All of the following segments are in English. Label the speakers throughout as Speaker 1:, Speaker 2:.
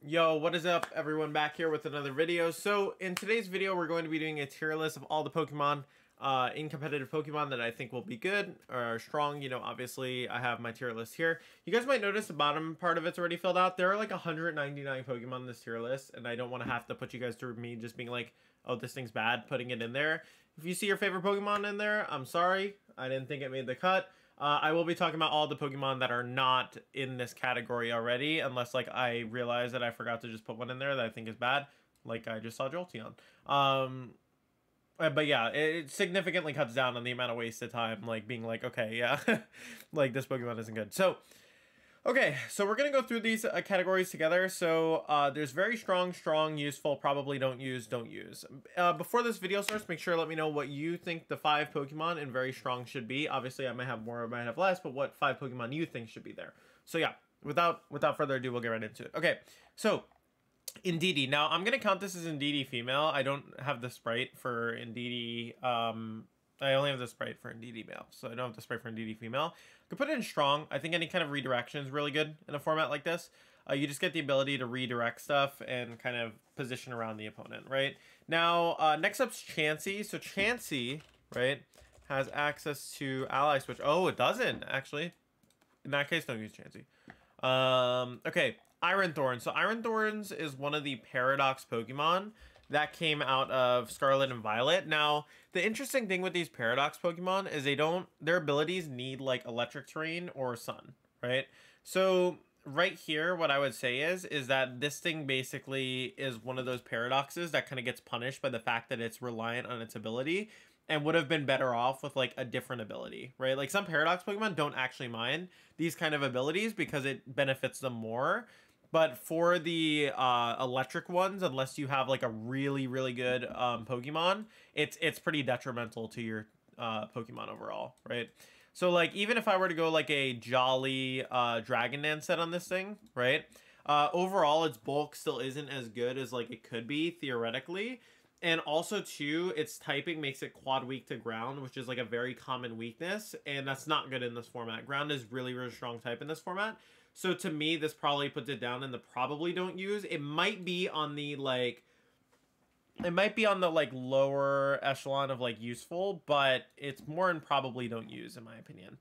Speaker 1: Yo, what is up, everyone? Back here with another video. So in today's video, we're going to be doing a tier list of all the Pokemon in competitive Pokemon that I think will be good or strong. You know, obviously I have my tier list here. You guys might notice the bottom part of it's already filled out. There are like 199 Pokemon in this tier list, and I don't want to have to put you guys through me just being like, oh, this thing's bad, putting it in there. If you see your favorite Pokemon in there, I'm sorry. I didn't think it made the cut. I will be talking about all the Pokemon that are not in this category already, unless like I realize that I forgot to just put one in there that I think is bad, like I just saw Jolteon. But yeah, it significantly cuts down on the amount of wasted time, like being like, okay, yeah, like this Pokemon isn't good. So, okay, so we're going to go through these categories together. So there's very strong, useful, probably don't use. Before this video starts, make sure to let me know what you think the 5 Pokemon in very strong should be. Obviously, I might have more, I might have less, but what 5 Pokemon you think should be there. So yeah, without further ado, we'll get right into it. Okay, so Indeedee. Now, I'm going to count this as Indeedee female. I don't have the sprite for Indeedee, I only have the sprite for Indeedee male, so I don't have the sprite for Indeedee female. I could put it in strong. I think any kind of redirection is really good in a format like this. You just get the ability to redirect stuff and kind of position around the opponent, right? Now, next up's Chansey. So Chansey, right, has access to ally switch. Oh, it doesn't, actually. In that case, don't use Chansey. Okay, Iron Thorns. So Iron Thorns is one of the Paradox Pokemon that came out of Scarlet and Violet. Now, the interesting thing with these Paradox Pokemon is their abilities need like electric terrain or sun, right? So right here, what I would say is that this thing basically is one of those paradoxes that kind of gets punished by the fact that it's reliant on its ability and would have been better off with like a different ability, right? Like some Paradox Pokemon don't actually mind these kind of abilities because it benefits them more. But for the electric ones, unless you have like a really good Pokemon, it's pretty detrimental to your Pokemon overall, right? So like even if I were to go like a Jolly Dragon Dance set on this thing, right? Overall, its bulk still isn't as good as like it could be theoretically. And also too, its typing makes it quad weak to ground, which is like a very common weakness, and that's not good in this format. Ground is really strong type in this format. So to me, this probably puts it down in the probably don't use. It might be on the like lower echelon of like useful, but it's more in probably don't use in my opinion.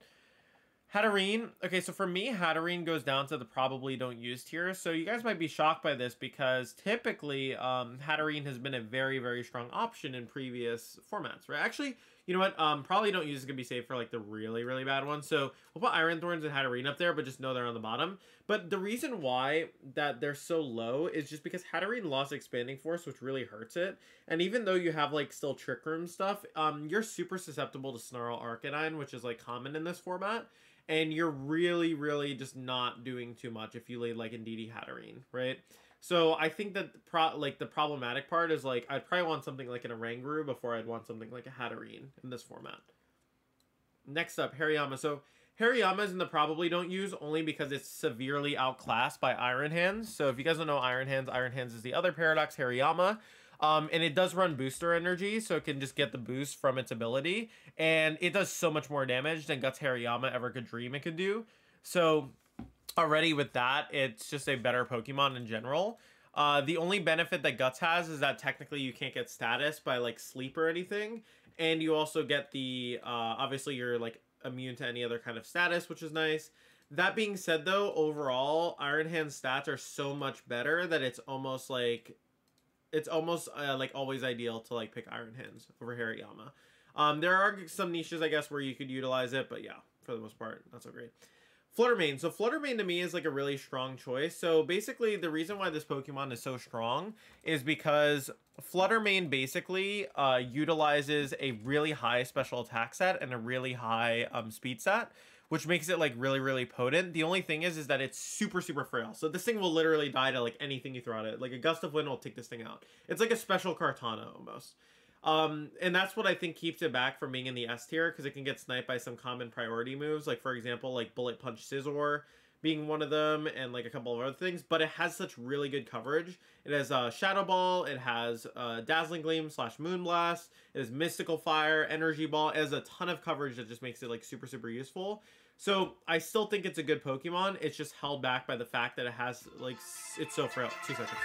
Speaker 1: Hatterene. Okay, so for me, Hatterene goes down to the probably don't use tier. So you guys might be shocked by this because typically Hatterene has been a very strong option in previous formats, right? Actually, you know what? Probably don't use is gonna be safe for like the really bad ones. So we'll put Iron Thorns and Hatterene up there, but just know they're on the bottom. But the reason why that they're so low is just because Hatterene lost Expanding Force, which really hurts it. And even though you have like still Trick Room stuff, you're super susceptible to Snarl Arcanine, which is like common in this format. And you're really just not doing too much if you laid like Indeedee Hatterene, right? So I think that the problematic part is like I'd probably want something like an Oranguru before I'd want something like a Hatterene in this format. Next up, Hariyama. So Hariyama is in the probably don't use only because it's severely outclassed by Iron Hands. So if you guys don't know Iron Hands is the other Paradox Hariyama. And it does run booster energy, so it can just get the boost from its ability. And it does so much more damage than Guts Hariyama ever could dream it could do. So already with that, it's just a better Pokemon in general. The only benefit that Guts has is that technically you can't get status by like sleep or anything. And you also get the, obviously you're like immune to any other kind of status, which is nice. That being said though, overall, Iron Hand's stats are so much better that it's almost like always ideal to like pick Iron Hands over Hariyama. There are some niches, I guess, where you could utilize it, but yeah, for the most part, not so great. Fluttermane. So Fluttermane to me is like a really strong choice. So basically, the reason why this Pokemon is so strong is because Fluttermane basically utilizes a really high special attack set and a really high speed set, which makes it like really potent. The only thing is that it's super frail. So this thing will literally die to like anything you throw at it. Like a gust of wind will take this thing out. It's like a special Kartana almost. And that's what I think keeps it back from being in the S tier, because it can get sniped by some common priority moves. Like for example, like Bullet Punch Scizor being one of them, and like a couple of other things. But it has such really good coverage. It has Shadow Ball, it has Dazzling Gleam / Moonblast, it has Mystical Fire, Energy Ball. It has a ton of coverage that just makes it like super useful. So I still think it's a good Pokemon. It's just held back by the fact that it has, like, it's so frail. 2 seconds.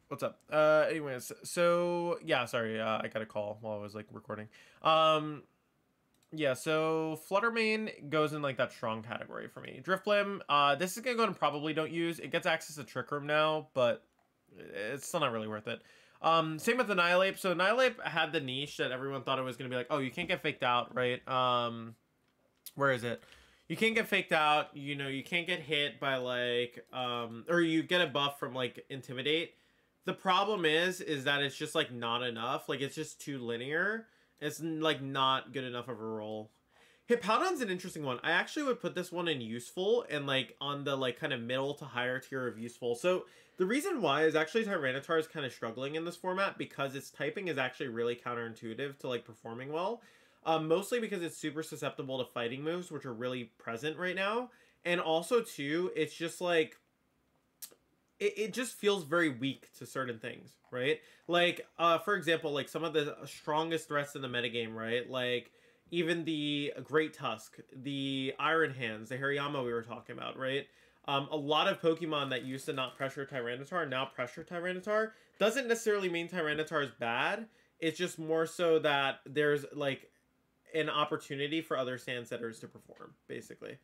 Speaker 1: What's up? Anyways, so yeah, sorry, I got a call while I was like recording. Yeah, so Fluttermane goes in like that strong category for me. Drifblim, this is gonna go and probably don't use. It gets access to Trick Room now, but it's still not really worth it. Same with Annihilate. So Annihilate had the niche that everyone thought it was gonna be like, oh, you can't get faked out, right? Where is it? You can't get faked out. You know, you can't get hit by like, or you get a buff from like Intimidate. The problem is that it's just like not enough. Like it's just too linear. It's like not good enough of a role. Hippowdon's an interesting one. I actually would put this one in useful and like on the like kind of middle to higher tier of useful. So the reason why is actually Tyranitar is kind of struggling in this format because its typing is actually really counterintuitive to like performing well. Mostly because it's super susceptible to fighting moves, which are really present right now. And also too, it's just like, it just feels very weak to certain things, right? Like, for example, like some of the strongest threats in the metagame, right? Like, even the Great Tusk, the Iron Hands, the Hariyama we were talking about, right? A lot of Pokemon that used to not pressure Tyranitar now pressure Tyranitar. Doesn't necessarily mean Tyranitar is bad. It's just more so that there's, like, an opportunity for other Sandsetters to perform, basically.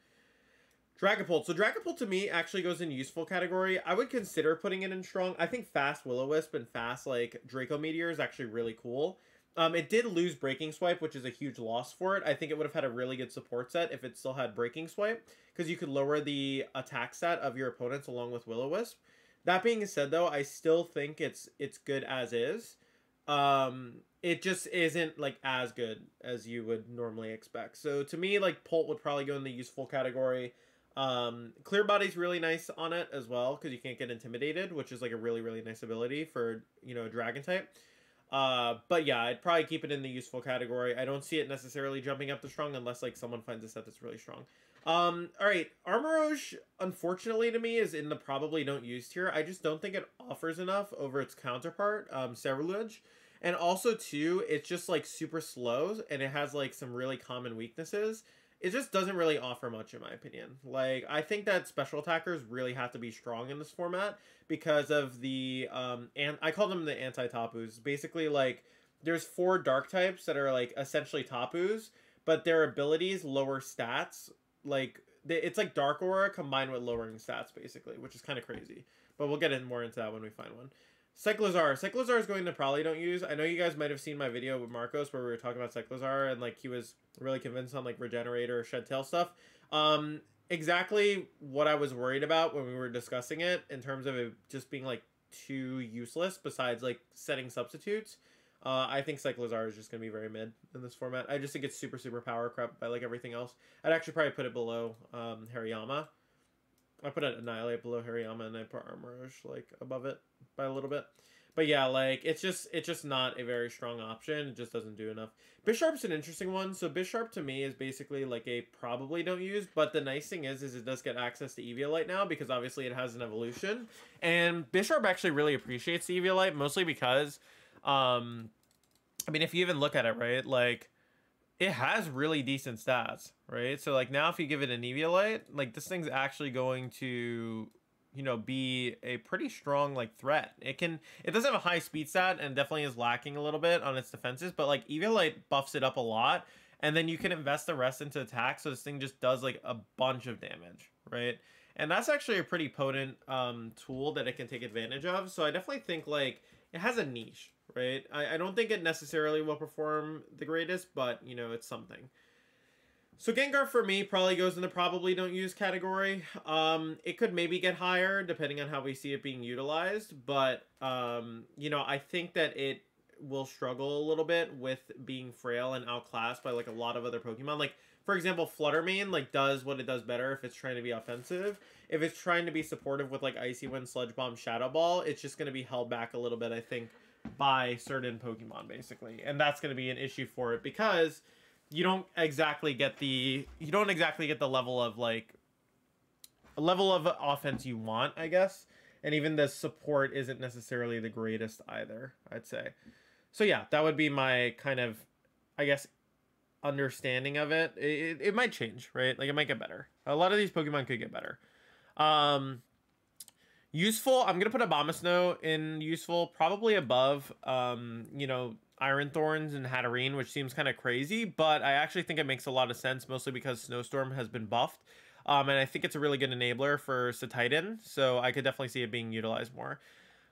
Speaker 1: Dragapult. So Dragapult to me actually goes in useful category. I would consider putting it in strong. I think fast Will-O-Wisp and fast like Draco Meteor is actually really cool. It did lose Breaking Swipe, which is a huge loss for it. I think it would have had a really good support set if it still had Breaking Swipe, because you could lower the attack stat of your opponents along with Will-O-Wisp. That being said, though, I still think it's good as is. It just isn't like as good as you would normally expect. So to me, like Pult would probably go in the useful category. Clear Body's really nice on it as well because you can't get intimidated, which is like a really nice ability for, you know, a dragon type. But yeah, I'd probably keep it in the useful category. I don't see it necessarily jumping up to strong unless like someone finds a set that's really strong. All right, Armarouge, unfortunately to me, is in the probably don't use tier. I just don't think it offers enough over its counterpart, Ceruledge. And also too, it's just like super slow and it has like some really common weaknesses. It just doesn't really offer much in my opinion. Like, I think that special attackers really have to be strong in this format because of the, and I call them the anti-tapus. Basically, like, there's 4 dark types that are, like, essentially tapus, but their abilities lower stats. Like, it's like Dark Aura combined with lowering stats, basically, which is kind of crazy. But we'll get more into that when we find one. Cyclozar. Cyclozar is going to probably don't use. I know you guys might have seen my video with Marcos where we were talking about Cyclozar and like he was really convinced on like Regenerator, Shed Tail stuff. Exactly what I was worried about when we were discussing it in terms of it just being like too useless besides like setting substitutes. I think Cyclozar is just going to be very mid in this format. I just think it's super power crept by like everything else. I'd actually probably put it below Hariyama. I put an Annihilate below Hariyama and I put Armarouge like above it by a little bit. But yeah, like it's just not a very strong option. It just doesn't do enough. Bisharp's an interesting one. So Bisharp to me is basically like a probably don't use, but the nice thing is it does get access to Eviolite now because obviously it has an evolution. And Bisharp actually really appreciates the Eviolite mostly because I mean if you even look at it, right? Like it has really decent stats, right? So like now if you give it an Eviolite, like this thing's actually going to, you know, be a pretty strong like threat. It doesn't have a high speed stat and definitely is lacking a little bit on its defenses, but like Eviolite buffs it up a lot and then you can invest the rest into attack so this thing just does like a bunch of damage, right? And that's actually a pretty potent tool that it can take advantage of. So I definitely think like it has a niche, right? I don't think it necessarily will perform the greatest, but you know, it's something. So Gengar for me probably goes in the probably don't use category. It could maybe get higher depending on how we see it being utilized, but you know, I think that it will struggle a little bit with being frail and outclassed by like a lot of other Pokemon. Like for example, Fluttermane like does what it does better if it's trying to be offensive. If it's trying to be supportive with like Icy Wind, Sludge Bomb, Shadow Ball, it's just going to be held back a little bit, I think, by certain Pokemon basically, and that's going to be an issue for it because you don't exactly get the level of like a level of offense you want, I guess. And even the support isn't necessarily the greatest either, I'd say. So yeah, that would be my kind of, I guess, understanding of it. It might change, right? Like it might get better. A lot of these Pokemon could get better. Useful, I'm gonna put Abomasnow in useful, probably above you know, Iron Thorns and Hatterene, which seems kind of crazy, but I actually think it makes a lot of sense, mostly because Snowstorm has been buffed. And I think it's a really good enabler for Satitan, so I could definitely see it being utilized more.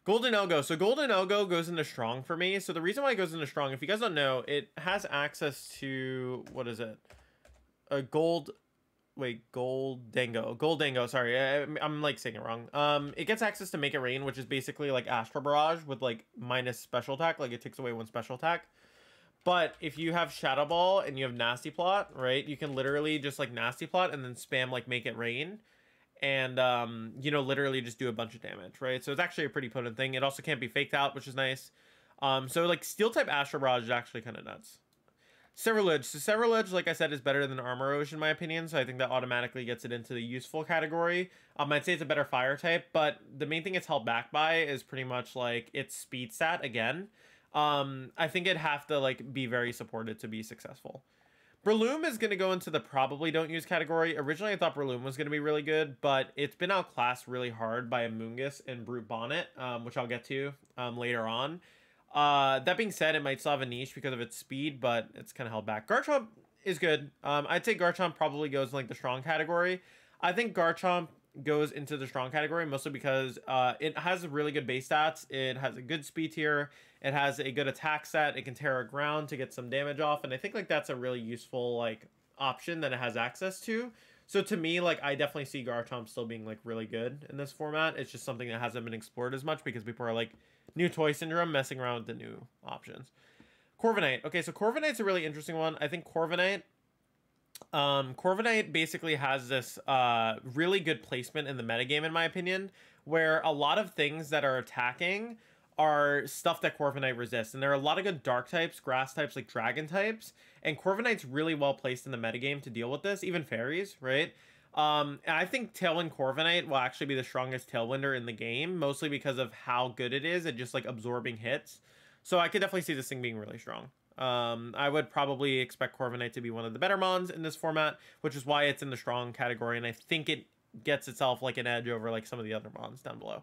Speaker 1: Golden Elgo. So Golden Elgo goes into strong for me. So the reason why it goes into strong, if you guys don't know, it has access to, what is it? A gold, wait, Goldango. Sorry, I'm like saying it wrong. It gets access to Make It Rain, which is basically like Astral Barrage with like minus special attack. Like it takes away one special attack. But if you have Shadow Ball and you have Nasty Plot, right, you can literally just like Nasty Plot and then spam like Make It Rain. And, you know, literally just do a bunch of damage, right? So it's actually a pretty potent thing. It also can't be faked out, which is nice. So like Steel-type Astral Barrage is actually kind of nuts. Cerulege. So Cerulege, like I said, is better than Armoroge in my opinion. So I think that automatically gets it into the useful category. I'd say it's a better fire type, but the main thing it's held back by is pretty much like its speed stat again. I think it'd have to like be very supported to be successful. Breloom is going to go into the probably don't use category. Originally, I thought Breloom was going to be really good, but it's been outclassed really hard by Amoonguss and Brute Bonnet, which I'll get to later on. That being said, it might still have a niche because of its speed, but it's kind of held back. Garchomp is good. I'd say Garchomp probably goes in like the strong category. I think Garchomp goes into the strong category mostly because it has really good base stats. It has a good speed tier. It has a good attack set. It can tear ground to get some damage off, and I think like that's a really useful like option that it has access to. So to me, like I definitely see Garchomp still being like really good in this format. It's just something that hasn't been explored as much because people are like new toy syndrome messing around with the new options. Corviknight. Okay, so Corviknight's a really interesting one. I think Corviknight basically has this really good placement in the metagame in my opinion, where a lot of things that are attacking are stuff that Corviknight resists, and there are a lot of good dark types, grass types, like dragon types, and Corviknight's really well placed in the metagame to deal with this, even fairies, right? And I think Tailwind Corviknight will actually be the strongest Tailwinder in the game, mostly because of how good it is at just like absorbing hits. So I could definitely see this thing being really strong. I would probably expect Corviknight to be one of the better mons in this format, which is why it's in the strong category, and I think it gets itself like an edge over like some of the other mons down below.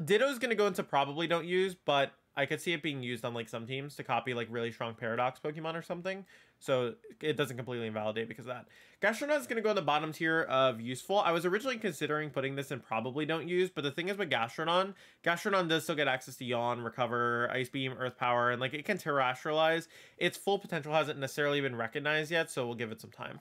Speaker 1: Ditto's going to go into probably don't use, but I could see it being used on like some teams to copy like really strong Paradox Pokemon or something. So it doesn't completely invalidate because of that. Gastrodon is going to go in the bottom tier of useful. I was originally considering putting this in probably don't use, but the thing is with Gastrodon does still get access to Yawn, Recover, Ice Beam, Earth Power, and like it can Terrestrialize. Its full potential hasn't necessarily been recognized yet, so we'll give it some time.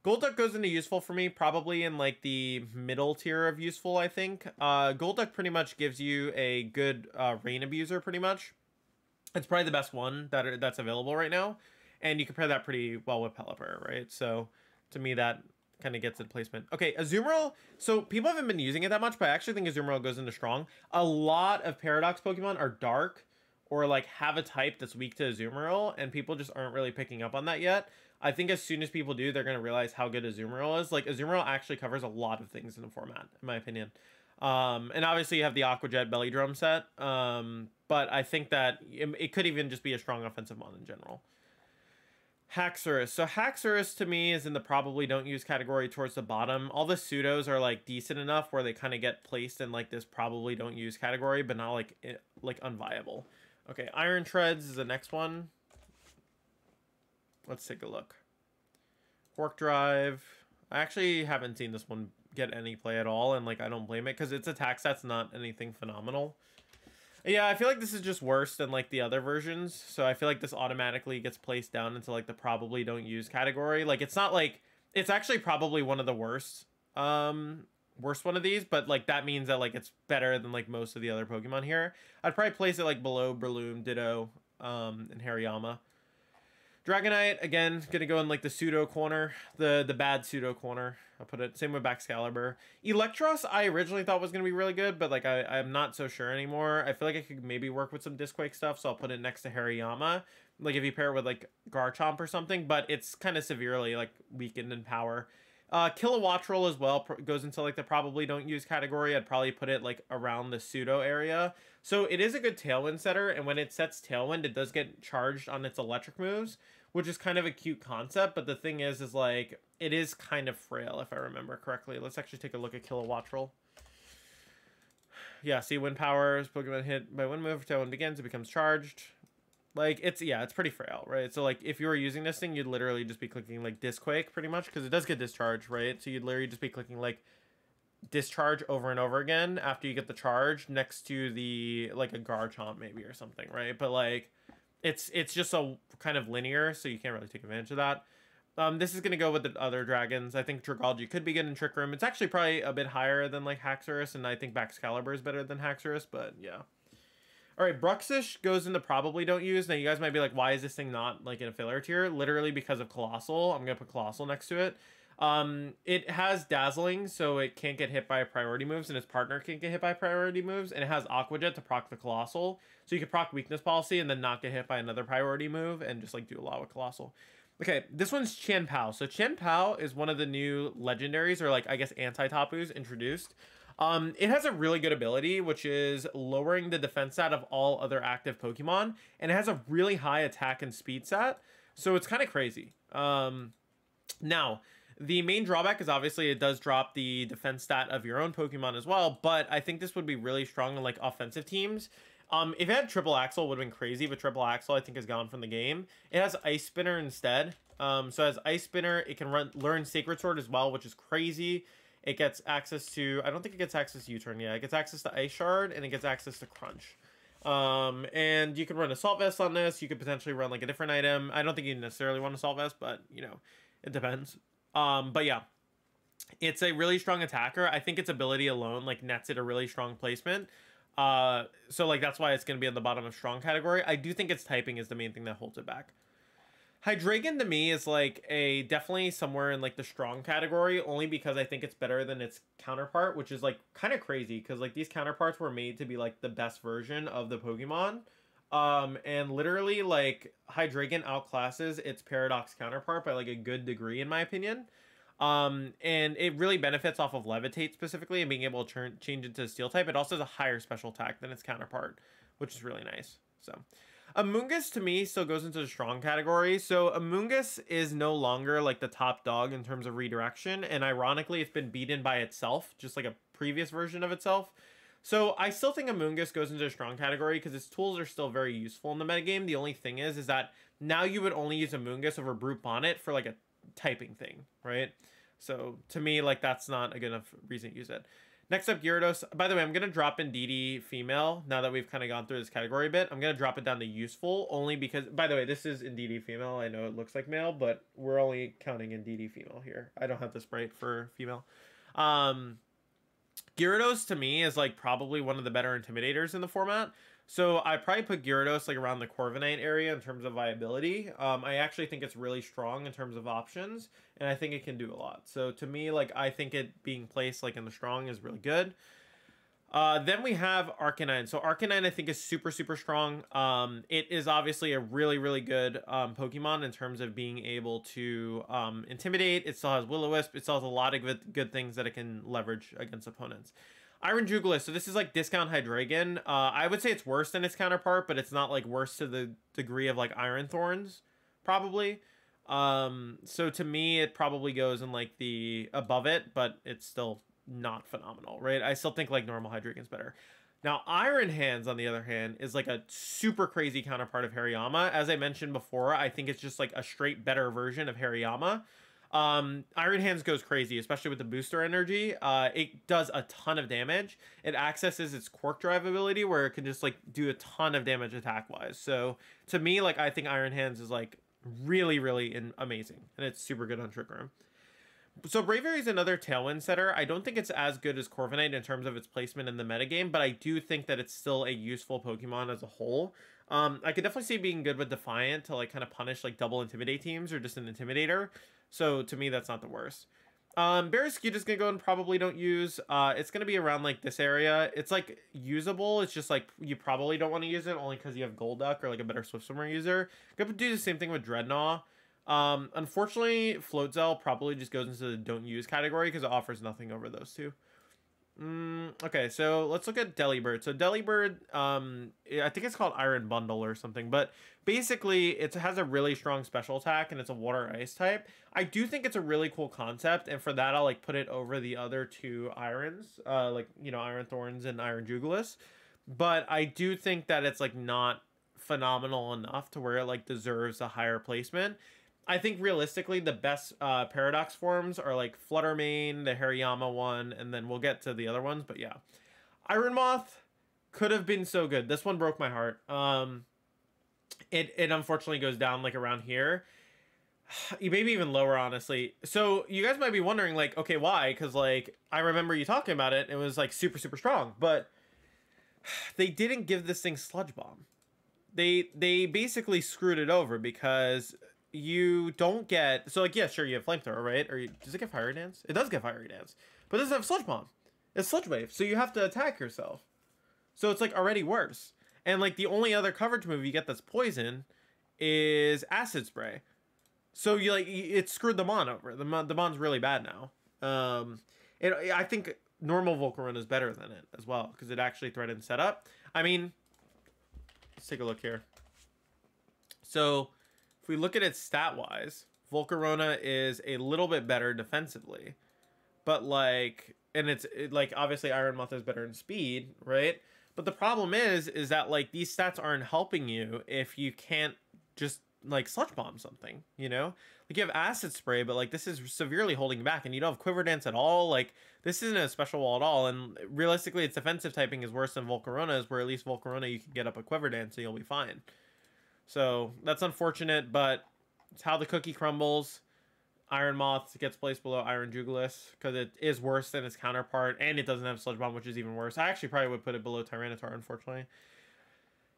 Speaker 1: Golduck goes into useful for me, probably in like the middle tier of useful, I think. Golduck pretty much gives you a good rain abuser, pretty much. It's probably the best one that's available right now. And you compare that pretty well with Pelipper, right? So to me, that kind of gets the placement. Okay, Azumarill. So people haven't been using it that much, but I actually think Azumarill goes into strong. A lot of Paradox Pokemon are dark or like have a type that's weak to Azumarill, and people just aren't really picking up on that yet. I think as soon as people do, they're going to realize how good Azumarill is. Like, Azumarill actually covers a lot of things in the format, in my opinion. And obviously you have the Aqua Jet Belly Drum set. But I think that it could even just be a strong offensive mon in general. Haxorus. So Haxorus to me is in the probably don't use category towards the bottom. All the pseudos are like decent enough where they kind of get placed in like this probably don't use category, but not like unviable. Okay, Iron Treads is the next one. Let's take a look. Quark Drive. I actually haven't seen this one get any play at all, and like I don't blame it because its attack set's not anything phenomenal. Yeah, I feel like this is just worse than like the other versions, so I feel like this automatically gets placed down into like the probably don't use category. Like it's not like it's actually probably one of the worst one of these, but like that means that like it's better than like most of the other Pokemon here. I'd probably place it like below Breloom, Ditto, and Hariyama. Dragonite, again, gonna go in like the pseudo corner, the bad pseudo corner. I'll put it, same with Baxcalibur. Electros, I originally thought was gonna be really good, but like I'm not so sure anymore. I feel like I could maybe work with some Disquake stuff, so I'll put it next to Hariyama. Like if you pair it with like Garchomp or something, but it's kind of severely like weakened in power. Kilowattrel as well goes into like the probably don't use category. I'd probably put it like around the pseudo area. So it is a good tailwind setter, and when it sets tailwind, it does get charged on its electric moves, which is kind of a cute concept. But the thing is like it is kind of frail if I remember correctly. Let's actually take a look at Kilowattrel. Yeah, see, wind powers, Pokemon hit by wind move, tailwind begins, it becomes charged. Like, it's pretty frail, right? So, like, if you were using this thing, you'd literally just be clicking, like, Disquake, pretty much, because it does get discharged, right? So you'd literally just be clicking, like, discharge over and over again after you get the charge next to the, like, a Garchomp, maybe, or something, right? But, like, it's just a kind of linear, so you can't really take advantage of that. This is going to go with the other dragons. I think Dragalge could be good in Trick Room. It's actually probably a bit higher than, like, Haxorus, and I think Baxcalibur is better than Haxorus, but, yeah. All right, Bruxish goes into probably don't use. Now, you guys might be like, why is this thing not, like, in a failure tier? Literally because of Colossal. I'm going to put Colossal next to it. It has Dazzling, so it can't get hit by priority moves, and its partner can't get hit by priority moves, and it has Aqua Jet to proc the Colossal. So you can proc Weakness Policy and then not get hit by another priority move and just, like, do a lot with Colossal. Okay, this one's Qian Pao. So Qian Pao is one of the new legendaries, or, like, I guess anti-tapus introduced. It has a really good ability, which is lowering the defense stat of all other active Pokemon, and it has a really high attack and speed stat, so it's kind of crazy. Now, the main drawback is obviously it does drop the defense stat of your own Pokemon as well, but I think this would be really strong in, like, offensive teams. If it had Triple Axle, it would have been crazy, but Triple Axle, I think, is gone from the game. It has Ice Spinner instead. So as Ice Spinner, it can learn Sacred Sword as well, which is crazy. It gets access to, I don't think it gets access to U-Turn. Yeah, it gets access to Ice Shard, and it gets access to Crunch. And you can run Assault Vest on this. You could potentially run, like, a different item. I don't think you necessarily want Assault Vest, but, you know, it depends. But yeah, it's a really strong attacker. I think its ability alone, like, nets it a really strong placement. So, like, that's why it's going to be at the bottom of strong category. I do think its typing is the main thing that holds it back. Hydreigon to me is like definitely somewhere in like the strong category, only because I think it's better than its counterpart, which is like kind of crazy because like these counterparts were made to be like the best version of the Pokemon. And literally like Hydreigon outclasses its Paradox counterpart by like a good degree in my opinion. And it really benefits off of Levitate specifically and being able to change it to Steel type. It also has a higher special attack than its counterpart, which is really nice. So Amoonguss to me still goes into the strong category. So Amoonguss is no longer like the top dog in terms of redirection, and ironically it's been beaten by itself, just like a previous version of itself. So I still think Amoonguss goes into a strong category because its tools are still very useful in the metagame. The only thing is that now you would only use Amoonguss over Brute Bonnet for like a typing thing, right? So to me, like, that's not a good enough reason to use it. Next up, Gyarados. By the way, I'm going to drop in DD female now that we've kind of gone through this category a bit. I'm going to drop it down to useful only because, by the way, this is in DD female. I know it looks like male, but we're only counting in DD female here. I don't have the sprite for female. Gyarados to me is like probably one of the better intimidators in the format. So I probably put Gyarados like around the Corviknight area in terms of viability. I actually think it's really strong in terms of options, and I think it can do a lot. So to me, like, I think it being placed like in the strong is really good. Then we have Arcanine. So Arcanine I think is super, super strong. It is obviously a really, really good Pokemon in terms of being able to intimidate. It still has Will-O-Wisp. It still has a lot of good things that it can leverage against opponents. Iron Jugulis. So this is like discount Hydreigon. I would say it's worse than its counterpart, but it's not like worse to the degree of like Iron Thorns, probably. So to me, it probably goes in like the above it, but it's still not phenomenal, right? I still think like normal Hydreigon's better. Now, Iron Hands, on the other hand, is like a super crazy counterpart of Hariyama. As I mentioned before, I think it's just like a straight better version of Hariyama. Iron Hands goes crazy, especially with the booster energy. It does a ton of damage. It accesses its Quark Drive ability where it can just like do a ton of damage attack wise. So to me, like, I think Iron Hands is like really, really amazing, and it's super good on Trick Room. So Braviary is another Tailwind setter. I don't think it's as good as Corviknight in terms of its placement in the metagame, but I do think that it's still a useful Pokemon as a whole. I could definitely see it being good with Defiant to like kind of punish like double Intimidate teams or just an Intimidator. So to me, that's not the worst. Barraskewda is going to go and probably don't use. It's going to be around like this area. It's like usable. It's just like you probably don't want to use it only because you have Golduck or like a better Swift Swimmer user. Could do the same thing with Dreadnought. Unfortunately, Float Zell probably just goes into the don't use category because it offers nothing over those two. Okay, so let's look at Delibird. So Delibird, I think it's called Iron Bundle or something, but basically it has a really strong special attack and it's a water ice type. I do think it's a really cool concept, and for that I'll like put it over the other two irons, like, you know, Iron Thorns and Iron Jugulis. But I do think that it's like not phenomenal enough to where it like deserves a higher placement. I think realistically the best Paradox forms are like Fluttermane, the Hariyama one, and then we'll get to the other ones, but yeah. Iron Moth could have been so good. This one broke my heart. It unfortunately goes down like around here. Maybe even lower, honestly. So you guys might be wondering like, okay, why? Because like I remember you talking about it. It was like super, super strong, but they didn't give this thing Sludge Bomb. They basically screwed it over because you don't get, so like, yeah, sure, you have Flamethrower, right? Or does it get Fiery Dance? It does get Fiery Dance, but it doesn't have Sludge Bomb. It's Sludge Wave, so you have to attack yourself. So it's like already worse. And like the only other coverage move you get that's poison is Acid Spray. So you like, it screwed the Mon over. The Mon's really bad now. I think normal Volcarona is better than it as well because it actually threatens setup. I mean, let's take a look here. So if we look at it stat-wise, Volcarona is a little bit better defensively. But like, and like obviously Iron Moth is better in speed, right? But the problem is that like these stats aren't helping you if you can't just like Sludge Bomb something, you know? Like you have Acid Spray, but like this is severely holding you back, and you don't have Quiver Dance at all. Like this isn't a special wall at all, and realistically its defensive typing is worse than Volcarona's, where at least Volcarona you can get up a Quiver Dance and you'll be fine. So that's unfortunate, but it's how the cookie crumbles. Iron Moth gets placed below Iron Jugulis because it is worse than its counterpart, and it doesn't have Sludge Bomb, which is even worse. I actually probably would put it below Tyranitar, unfortunately.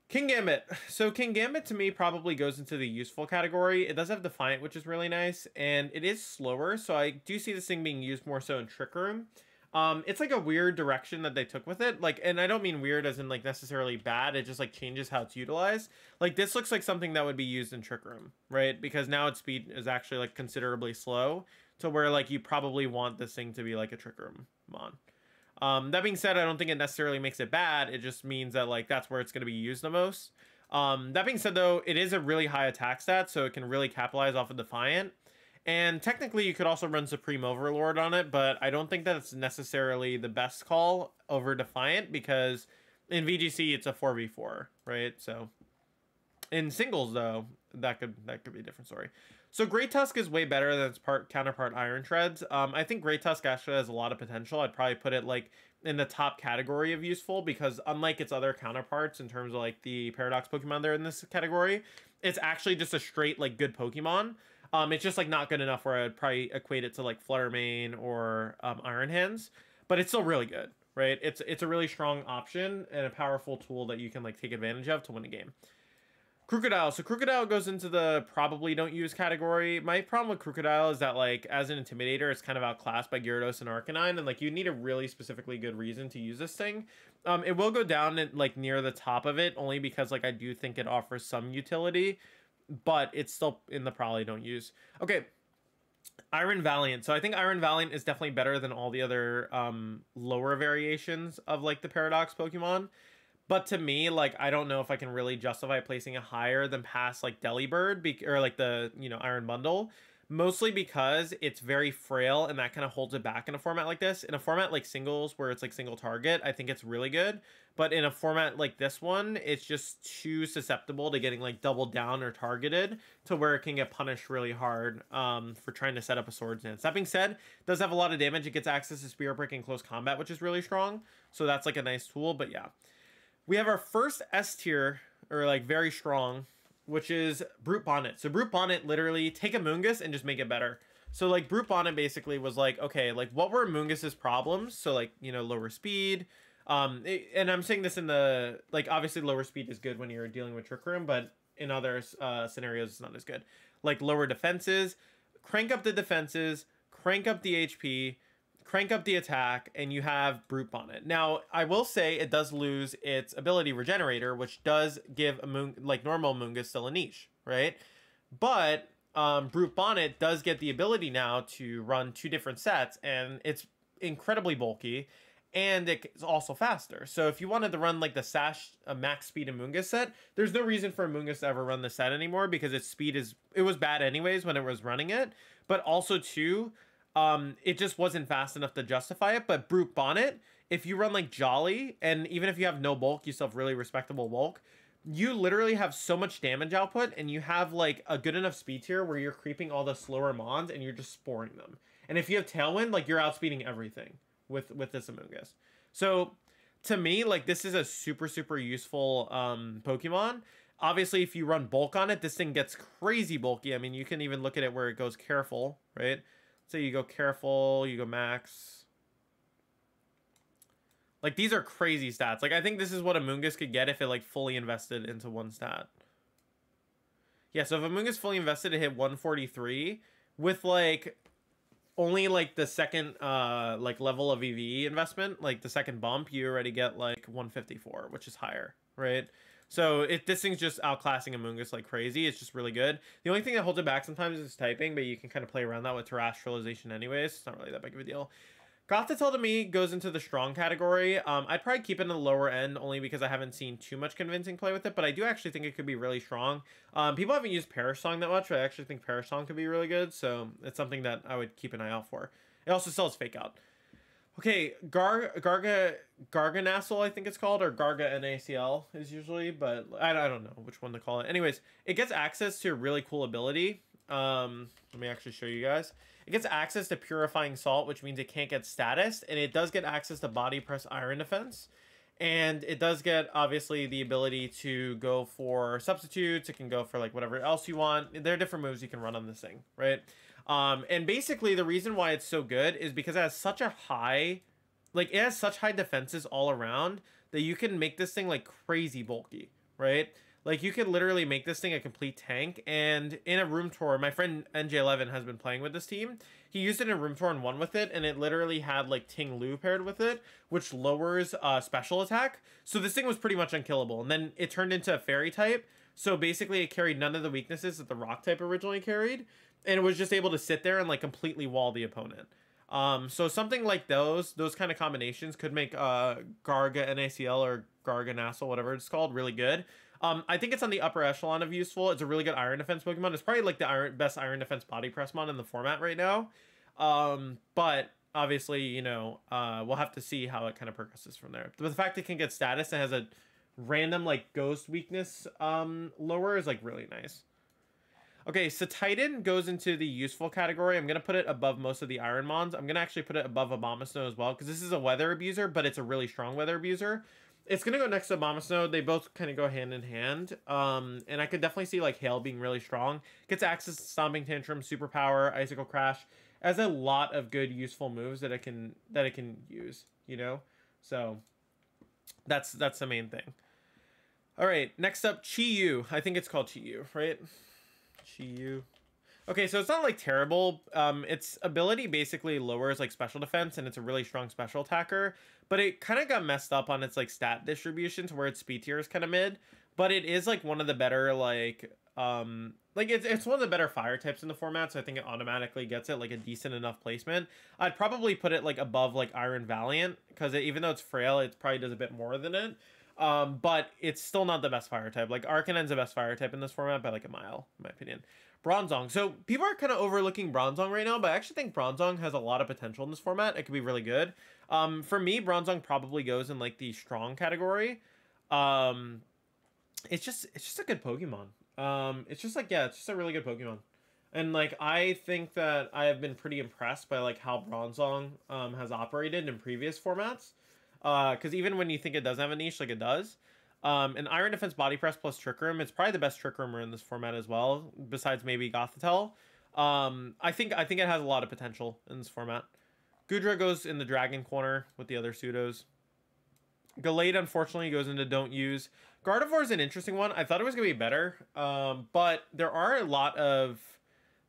Speaker 1: King Gambit. So King Gambit to me probably goes into the useful category. It does have Defiant, which is really nice, and it is slower, so I do see this thing being used more so in Trick Room. It's like a weird direction that they took with it, like, and I don't mean weird as in like necessarily bad, it just like changes how it's utilized. Like this looks like something that would be used in Trick Room, right? Because now its speed is actually like considerably slow to where like you probably want this thing to be like a Trick Room mon. That being said, I don't think it necessarily makes it bad. It just means that like that's where it's going to be used the most. That being said though, it is a really high attack stat, so it can really capitalize off of Defiant. And technically you could also run Supreme Overlord on it, but I don't think that it's necessarily the best call over Defiant because in VGC it's a 4v4, right? So in singles though, that could be a different story. So Great Tusk is way better than its counterpart Iron Treads. I think Great Tusk actually has a lot of potential. I'd probably put it like in the top category of useful because unlike its other counterparts in terms of like the Paradox Pokemon there in this category, it's actually just a straight like good Pokemon. It's just like not good enough where I'd probably equate it to like Fluttermane or Iron Hands, but it's still really good, right? It's a really strong option and a powerful tool that you can like take advantage of to win a game. Crocodile. So Crocodile goes into the probably don't use category. My problem with Crocodile is that like as an Intimidator, it's kind of outclassed by Gyarados and Arcanine, and like you need a really specifically good reason to use this thing. It will go down at, like near the top of it only because like I do think it offers some utility, but it's still in the probably don't use. Okay, Iron Valiant. So I think Iron Valiant is definitely better than all the other lower variations of like the Paradox Pokemon. But to me, like, I don't know if I can really justify placing it higher than past like Delibird or like the, you know, Iron Bundle. Mostly because it's very frail and that kind of holds it back in a format like this. In a format like singles where it's like single target, I think it's really good. But in a format like this one, it's just too susceptible to getting like doubled down or targeted to where it can get punished really hard for trying to set up a Swords Dance. That being said, it does have a lot of damage. It gets access to Spirit Break in close combat, which is really strong. So that's like a nice tool, but yeah. We have our first S tier, or like very strong, which is Brute Bonnet. So Brute Bonnet, literally take a Moongus and just make it better. So like Brute Bonnet basically was like, okay, like what were Moongus's problems? So like, you know, lower speed. And I'm saying this in the, like obviously lower speed is good when you're dealing with Trick Room, but in other scenarios it's not as good. Like lower defenses, crank up the defenses, crank up the HP, crank up the attack, and you have Brute Bonnet. Now, I will say it does lose its ability Regenerator, which does give a like normal Moongus still a niche, right? But Brute Bonnet does get the ability now to run 2 different sets, and it's incredibly bulky, and it's also faster. So if you wanted to run like the Sash max speed Amoonguss set, there's no reason for Amoonguss to ever run the set anymore, because its speed it was bad anyways when it was running it, but also too, it just wasn't fast enough to justify it. But Brute Bonnet, if you run like Jolly, and even if you have no bulk, you still have really respectable bulk, you literally have so much damage output, and you have like a good enough speed tier where you're creeping all the slower mons and you're just sporing them. And if you have Tailwind, like you're outspeeding everything with this Amoonguss. So to me, like this is a super useful Pokemon. Obviously, if you run bulk on it, this thing gets crazy bulky. I mean, you can even look at it where it goes careful, right? So you go careful, you go max. Like these are crazy stats. Like I think this is what Amoonguss could get if it like fully invested into one stat. Yeah, so if Amoonguss fully invested, it hit 143 with like only like the second like level of EV investment, like the second bump, you already get like 154, which is higher, right? So this thing's just outclassing Amoonguss like crazy. It's just really good. The only thing that holds it back sometimes is typing, but you can kind of play around that with terrestrialization anyways. It's not really that big of a deal. Gothitelle to me goes into the strong category. I'd probably keep it in the lower end only because I haven't seen too much convincing play with it, but I do actually think it could be really strong. People haven't used Perish Song that much, but I actually think Perish Song could be really good, so it's something that I would keep an eye out for. It also sells Fake Out. Okay, Garganacl, I think it's called, or Garganacl is usually, but I don't know which one to call it. Anyways, it gets access to a really cool ability. Let me actually show you guys. It gets access to Purifying Salt, which means it can't get status, and it does get access to Body Press Iron Defense, and it does get obviously the ability to go for substitutes. It can go for like whatever else you want. There are different moves you can run on this thing, right? And basically the reason why it's so good is because it has such a high, like it has such high defenses all around that you can make this thing like crazy bulky, right? Like you could literally make this thing a complete tank. And in a room tour, my friend NJ11 has been playing with this team. He used it in a room tour and won with it, and it literally had like Ting Lu paired with it, which lowers special attack. So this thing was pretty much unkillable. And then it turned into a fairy type. So basically it carried none of the weaknesses that the rock type originally carried, and it was just able to sit there and like completely wall the opponent. So something like those kind of combinations could make Garganacl or Garganacl, whatever it's called, really good. I think it's on the upper echelon of useful. It's a really good Iron Defense Pokemon. It's probably like the best Iron Defense Body Press mon in the format right now. But obviously, you know, we'll have to see how it kind of progresses from there. But the fact it can get status and has a random like ghost weakness lower is like really nice. Okay, so Titan goes into the useful category. I'm going to put it above most of the Iron Mons. I'm going to actually put it above Abomasnow as well, because this is a Weather Abuser, but it's a really strong Weather Abuser. It's going to go next to Abomasnow. They both kind of go hand in hand. And I could definitely see like Hail being really strong. Gets access to Stomping Tantrum, Superpower, Icicle Crash. It has a lot of good useful moves that it can use, you know? So that's the main thing. All right, next up, Chi-Yu. I think it's called Chi-Yu, right? Chi-Yu. Okay, so it's not like terrible. Its ability basically lowers like special defense, and it's a really strong special attacker, but it kind of got messed up on its like stat distribution to where its speed tier is kind of mid, but it is like one of the better like it's one of the better fire types in the format, so I think it automatically gets it like a decent enough placement. I'd probably put it like above like Iron Valiant, because even though it's frail, it probably does a bit more than it. But it's still not the best fire type. Like Arcanon's the best fire type in this format by like a mile, in my opinion. Bronzong. So people are kind of overlooking Bronzong right now, but I actually think Bronzong has a lot of potential in this format. It could be really good. For me, Bronzong probably goes in like the strong category. It's just a good Pokemon. It's just like, yeah, it's just a really good Pokemon. And like, I think that I have been pretty impressed by like how Bronzong has operated in previous formats. Because even when you think it doesn't have a niche, like it does. An Iron Defense Body Press plus Trick Room, it's probably the best Trick Roomer in this format as well, besides maybe Gothitelle. I think it has a lot of potential in this format. Goodra goes in the Dragon corner with the other pseudos. Gallade, unfortunately, goes into Don't Use. Gardevoir is an interesting one. I thought it was going to be better, but there are a lot of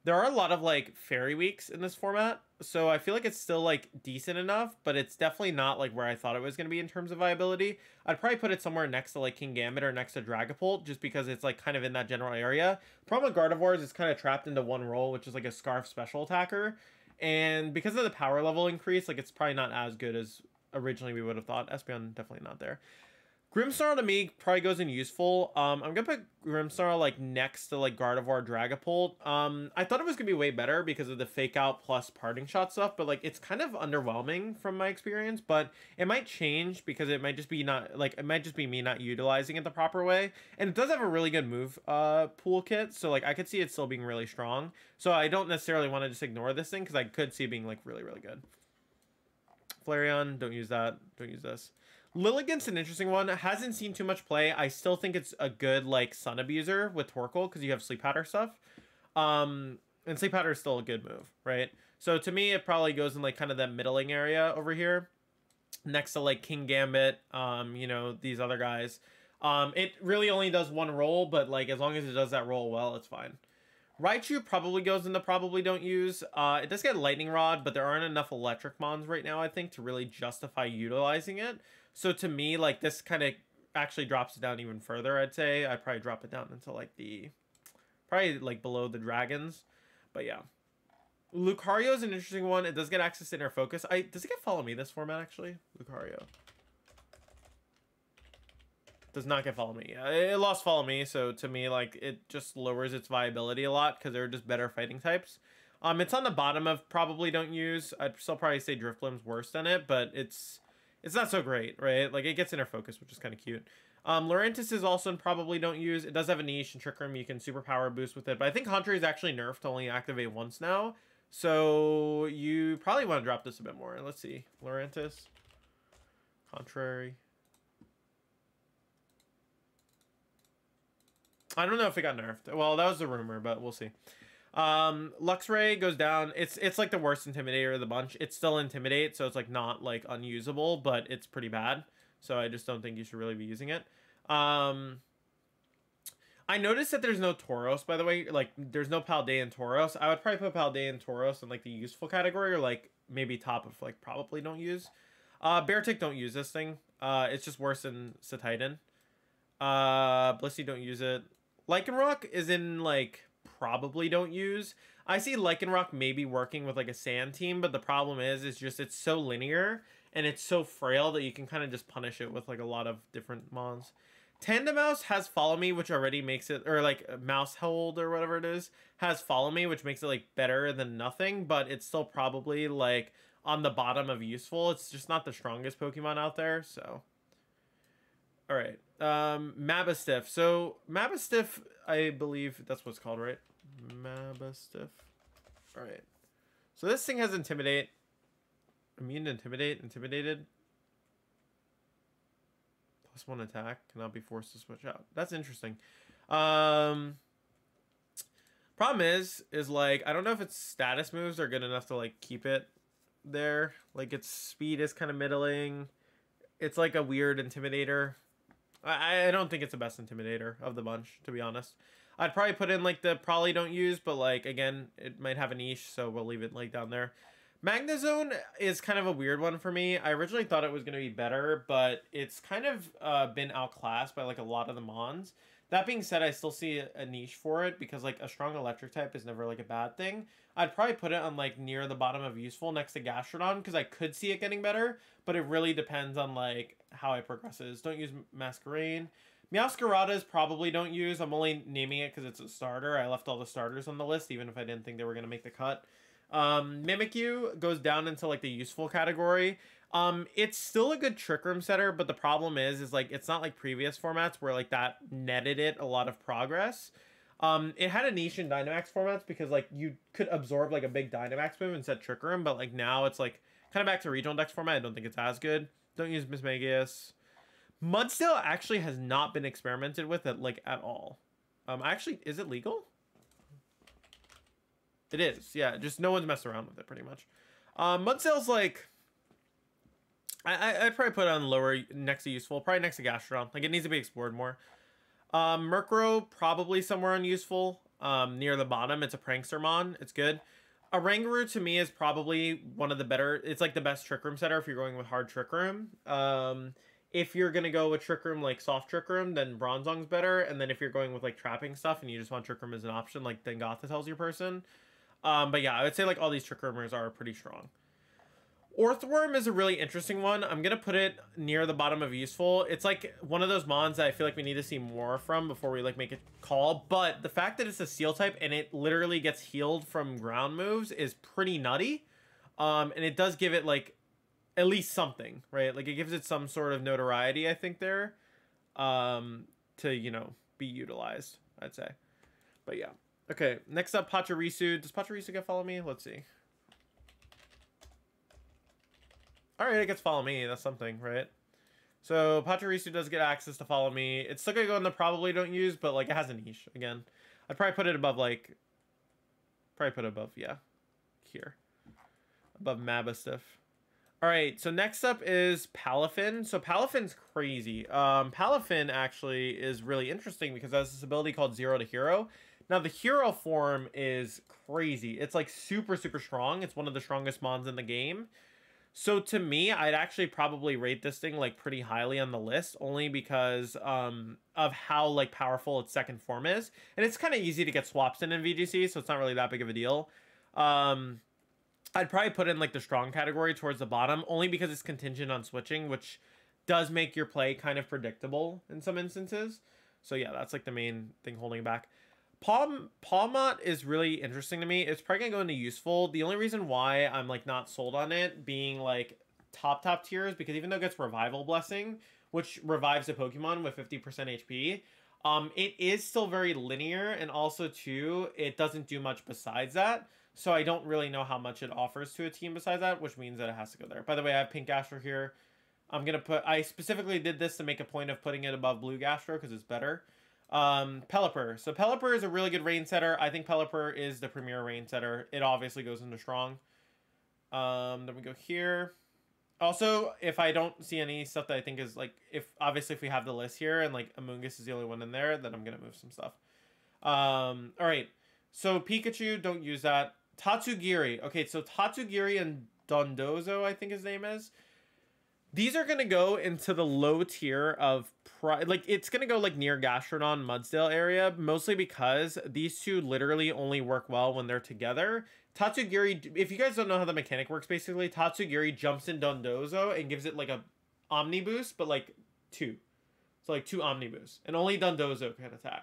Speaker 1: There are a lot of like fairy weeks in this format, so I feel like it's still like decent enough, but it's definitely not like where I thought it was going to be in terms of viability. I'd probably put it somewhere next to like King Gambit or next to Dragapult, just because it's like kind of in that general area. Problem with Gardevoir is it's kind of trapped into one role, which is like a Scarf special attacker, and because of the power level increase, like it's probably not as good as originally we would have thought. Espeon definitely not there. Grimmsnarl to me probably goes in useful. I'm gonna put Grimmsnarl like next to like Gardevoir, Dragapult. I thought it was gonna be way better because of the fake out plus parting shot stuff, but like it's kind of underwhelming from my experience. But it might change because it might just be not like it might just be me not utilizing it the proper way. And it does have a really good move pool kit, so like I could see it still being really strong. So I don't necessarily want to just ignore this thing because I could see it being like really good. Flareon, don't use that. Don't use this. Lilligant's an interesting one. Hasn't seen too much play. I still think it's a good like Sun Abuser with Torkoal because you have Sleep Powder stuff. And Sleep Powder is still a good move, right? So to me, it probably goes in like kind of that middling area over here, next to like King Gambit. You know, these other guys. It really only does one roll, but like as long as it does that roll well, it's fine. Raichu probably goes into probably don't use. It does get Lightning Rod, but there aren't enough electric mons right now, I think, to really justify utilizing it. So to me, like this kind of actually drops it down even further, I'd say. I'd probably drop it down until like probably like below the dragons. But yeah. Lucario is an interesting one. It does get access to Inner Focus. Does it get Follow Me this format, actually? Lucario. Does not get Follow Me. It lost Follow Me, so to me, like, it just lowers its viability a lot because they're just better fighting types. It's on the bottom of probably don't use. I'd still probably say Drifblim's worse than it, but it's not so great, right? Like, it gets Inner Focus, which is kind of cute. Lurantis is also in probably don't use. It does have a niche and Trick Room. You can superpower boost with it, but I think Haunter is actually nerfed to only activate once now. So you probably want to drop this a bit more. Let's see. Lurantis. Contrary. I don't know if it got nerfed. Well, that was the rumor, but we'll see. Luxray goes down. It's like the worst Intimidator of the bunch. It's still Intimidate, so it's like not like unusable, but it's pretty bad. So I just don't think you should really be using it. I noticed that there's no Tauros, by the way. Like, there's no Paldean Tauros. I would probably put Paldean Tauros in like the useful category, or like maybe top of like probably don't use. Beartic, don't use this thing. It's just worse than Cetitan. Blissey, don't use it. Lycanroc is in like probably don't use. I see Lycanroc maybe working with like a sand team, but the problem is just it's so linear and it's so frail that you can kind of just punish it with like a lot of different mons. Tandemaus has Follow Me, which already makes it, or like Mouse Hold or whatever it is, has Follow Me, which makes it like better than nothing, but it's still probably like on the bottom of useful. It's just not the strongest Pokemon out there, so. All right, Mabastiff. So Mabastiff, I believe that's what it's called, right? Mabastiff. All right. So this thing has Intimidate. Immune to Intimidate. Intimidated. +1 attack. Cannot be forced to switch out. That's interesting. Problem is like, I don't know if its status moves are good enough to like keep it there. Like its speed is kind of middling. It's like a weird Intimidator. I don't think it's the best Intimidator of the bunch, to be honest. I'd probably put in like the probably don't use, but like again, it might have a niche, so we'll leave it like down there. Magnezone is kind of a weird one for me. I originally thought it was going to be better, but it's kind of been outclassed by like a lot of the mons. That being said, I still see a niche for it because like a strong electric type is never like a bad thing. I'd probably put it on like near the bottom of useful next to Gastrodon because I could see it getting better, but it really depends on like how it progresses. Don't use Masquerain. Meowscaradas probably don't use. I'm only naming it because it's a starter. I left all the starters on the list even if I didn't think they were going to make the cut. Mimikyu goes down into like the useful category. It's still a good Trick Room setter, but the problem is like it's not like previous formats where like that netted it a lot of progress. It had a niche in Dynamax formats because like you could absorb like a big Dynamax move and set Trick Room, but like now it's like kind of back to regional dex format. I don't think it's as good. Don't use Mismagius. Mudsteel actually has not been experimented with at all. Actually, is it legal? It is, yeah. Just no one's messed around with it pretty much. Mudsteel's like, I'd probably put it on lower next to useful, probably next to Gastrodon. Like it needs to be explored more. Murkrow probably somewhere on useful. near the bottom. It's a Prankster Mon. It's good. Oranguru to me is probably one of the better. It's like the best Trick Room setter if you're going with hard Trick Room. If you're gonna go with Trick Room, like soft Trick Room, then Bronzong's better. And then if you're going with like trapping stuff and you just want Trick Room as an option, like then Gotha tells your person. But yeah, I would say like all these Trick Roomers are pretty strong. Orthworm is a really interesting one. I'm going to put it near the bottom of useful. It's like one of those mons that I feel like we need to see more from before we like make a call. But the fact that it's a steel type and it literally gets healed from ground moves is pretty nutty. And it does give it like at least something, right? Like it gives it some sort of notoriety, I think there, to, you know, be utilized, I'd say. But yeah. Okay, next up, Pachirisu. Does Pachirisu get follow me? Let's see. All right, it gets follow me. That's something, right? So Pachirisu does get access to follow me. It's still gonna go in the probably don't use, but like it has a niche again. I'd probably put it above like, yeah, here, above Mabastiff. All right, so next up is Palafin. So Palafin's crazy. Palafin actually is really interesting because it has this ability called Zero to Hero. Now the hero form is crazy. It's like super strong. It's one of the strongest mons in the game. So to me, I'd actually probably rate this thing like pretty highly on the list, only because of how like powerful its second form is. And it's kind of easy to get swaps in VGC, so it's not really that big of a deal. I'd probably put it in like the strong category towards the bottom, only because it's contingent on switching, which does make your play kind of predictable in some instances. So yeah, that's like the main thing holding it back. Palmot is really interesting to me. It's probably gonna go into useful. The only reason why I'm like not sold on it being like top tier is because even though it gets Revival Blessing, which revives a Pokemon with 50% HP, it is still very linear, and also too, it doesn't do much besides that. So I don't really know how much it offers to a team besides that, which means that it has to go there. By the way, I have Pink Gastro here. I specifically did this to make a point of putting it above Blue Gastro because it's better. Pelipper. So Pelipper is a really good rain setter. I think Pelipper is the premier rain setter. It obviously goes into strong. Then we go here. Also, if I don't see any stuff that I think is like, obviously if we have the list here and like Amoonguss is the only one in there, then I'm gonna move some stuff. All right. So Pikachu, don't use that. Tatsugiri. Okay, so Tatsugiri and Dondozo, I think his name is. These are going to go into the low tier of, like, it's going to go, like, near Gastrodon, Mudsdale area, mostly because these two literally only work well when they're together. Tatsugiri, if you guys don't know how the mechanic works, basically, Tatsugiri jumps in Dondozo and gives it, like, a Omni boost, but, like, 2. So, like, 2 Omni boosts. And only Dondozo can attack.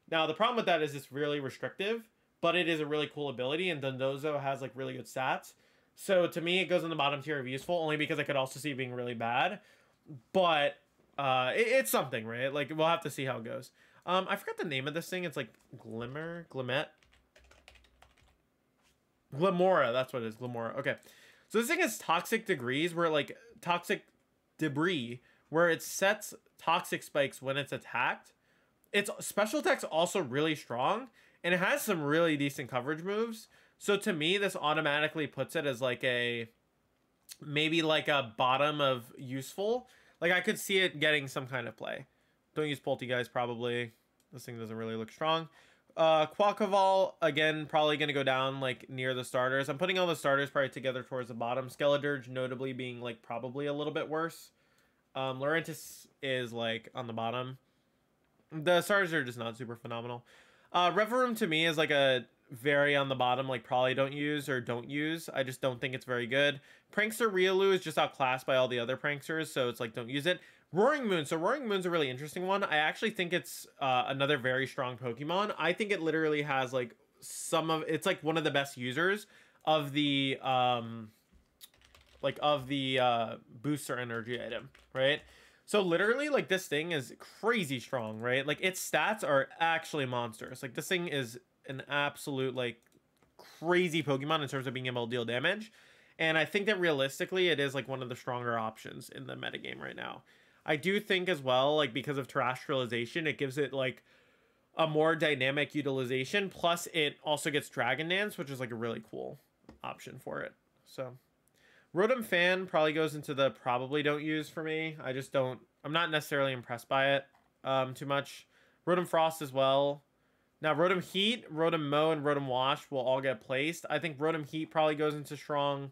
Speaker 1: Now, the problem with that is it's really restrictive, but it is a really cool ability, and Dondozo has, like, really good stats. So to me, it goes in the bottom tier of useful, only because I could also see it being really bad. But it's something, right? Like, we'll have to see how it goes. I forgot the name of this thing. It's like Glimmer? Glimmet? Glimora, that's what it is. Glimora. Okay. So this thing is Toxic Degrees, where like Toxic Debris, where it sets toxic spikes when it's attacked. Its special attack's also really strong, and it has some really decent coverage moves. So to me, this automatically puts it as like maybe like a bottom of useful. Like I could see it getting some kind of play. Don't use Poltegeist probably. This thing doesn't really look strong. Quaquaval, again, probably going to go down like near the starters. I'm putting all the starters probably together towards the bottom. Skeledirge notably being like probably a little bit worse. Lurantis is like on the bottom. The starters are just not super phenomenal. Reverum to me is like a very on the bottom, like probably don't use. I just don't think it's very good. Prankster Riolu is just outclassed by all the other pranksters, so it's like don't use it. Roaring Moon. So Roaring Moon's a really interesting one. I actually think it's another very strong Pokemon. I think it literally has like it's like one of the best users of the booster energy item, right? So literally, like, this thing is crazy strong, right? Like, its stats are actually monsters. Like, this thing is an absolute, like, crazy Pokemon in terms of being able to deal damage. And I think that realistically, it is, like, one of the stronger options in the metagame right now. I do think as well, like, because of terrestrialization, it gives it, like, a more dynamic utilization. Plus, it also gets Dragon Dance, which is, like, a really cool option for it. So Rotom Fan probably goes into the probably don't use for me. I'm not necessarily impressed by it too much. Rotom Frost as well. Now, Rotom Heat, Rotom Mow, and Rotom Wash will all get placed. I think Rotom Heat probably goes into strong.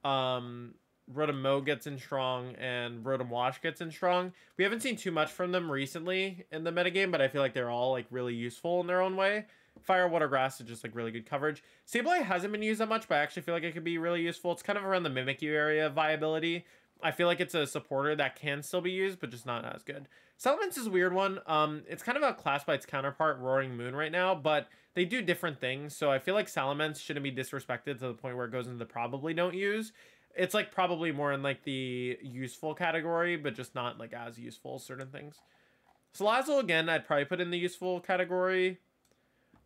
Speaker 1: Rotom Mow gets in strong, and Rotom Wash gets in strong. We haven't seen too much from them recently in the metagame, but I feel like they're all like really useful in their own way. Fire, Water, Grass is just like really good coverage. Sableye hasn't been used that much, but I actually feel like it could be really useful. It's kind of around the Mimikyu area of viability. I feel like it's a supporter that can still be used, but just not as good. Salamence is a weird one. It's kind of a class by its counterpart, Roaring Moon, right now, but they do different things. So I feel like Salamence shouldn't be disrespected to the point where it goes into the probably don't use. It's like probably more in like the useful category, but just not like as useful as certain things. Salazzle, again, I'd probably put in the useful category.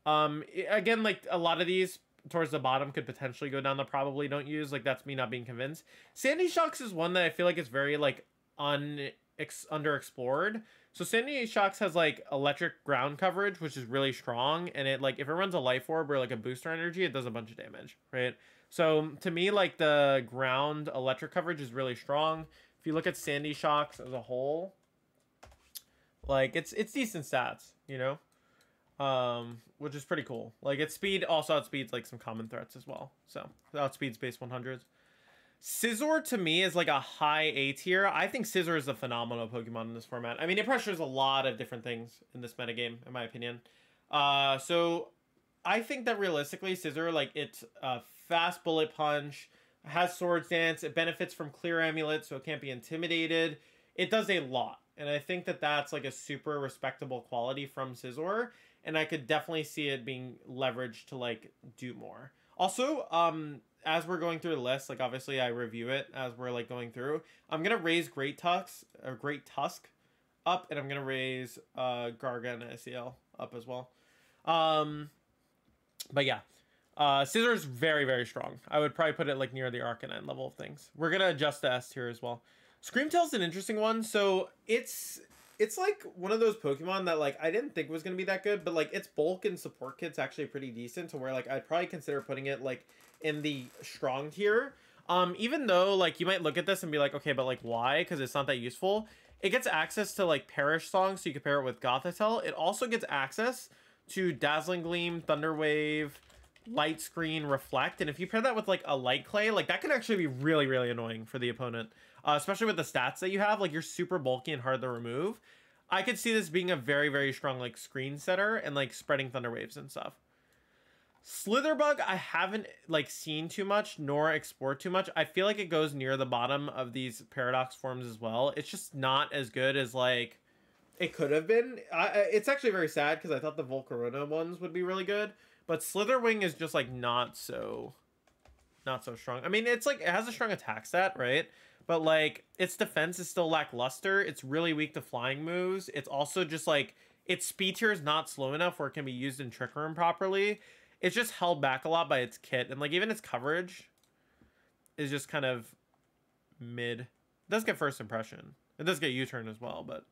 Speaker 1: Again, like a lot of these towards the bottom could potentially go down the probably don't use. Like that's me not being convinced. Sandy Shocks is one that I feel like is very like underexplored. So Sandy Shocks has like electric ground coverage, which is really strong, and it like if it runs a life orb or like a booster energy, it does a bunch of damage, right? So to me, like the ground electric coverage is really strong. If you look at Sandy Shocks as a whole, like it's decent stats, you know, which is pretty cool. Like its speed also outspeeds like some common threats as well. So it outspeeds base 100s. Scizor to me is like a high A tier. I think Scizor is a phenomenal Pokemon in this format. I mean, it pressures a lot of different things in this metagame, in my opinion. So I think that realistically, Scizor, like it's a fast bullet punch, has Swords Dance, it benefits from Clear Amulet, so it can't be intimidated. It does a lot, and I think that that's like a super respectable quality from Scizor, and I could definitely see it being leveraged to like do more. Also, as we're going through the list, like obviously I review it as we're like going through. I'm gonna raise Great Tusk up, and I'm gonna raise Garga and SEL up as well. But yeah, Scizor is very, very strong. I would probably put it like near the Arcanine level of things. We're gonna adjust the S tier as well. Screamtail's an interesting one. So it's like one of those Pokemon that like I didn't think was gonna be that good, but like its bulk and support kit's actually pretty decent to where like I'd probably consider putting it like in the strong tier. Even though like you might look at this and be like, okay, but like why? Because it's not that useful. It gets access to like Perish Song, so you can pair it with Gothitelle. It also gets access to Dazzling Gleam, Thunder Wave, Light Screen, Reflect, and if you pair that with like a Light Clay, like that can actually be really, really annoying for the opponent, especially with the stats that you have. Like you're super bulky and hard to remove. I could see this being a very, very strong like screen setter and like spreading Thunder Waves and stuff. Slitherbug, I haven't like seen too much nor explored too much. I feel like it goes near the bottom of these Paradox forms as well. It's just not as good as like it could have been. It's actually very sad because I thought the Volcarona ones would be really good, but Slitherwing is just like not so strong. I mean, it's like it has a strong attack stat, right? But like its defense is still lackluster. It's really weak to flying moves. It's also just like its speed tier is not slow enough where it can be used in Trick Room properly. It's just held back a lot by its kit, and like even its coverage is just kind of mid. It does get first impression. It does get U-turn as well, but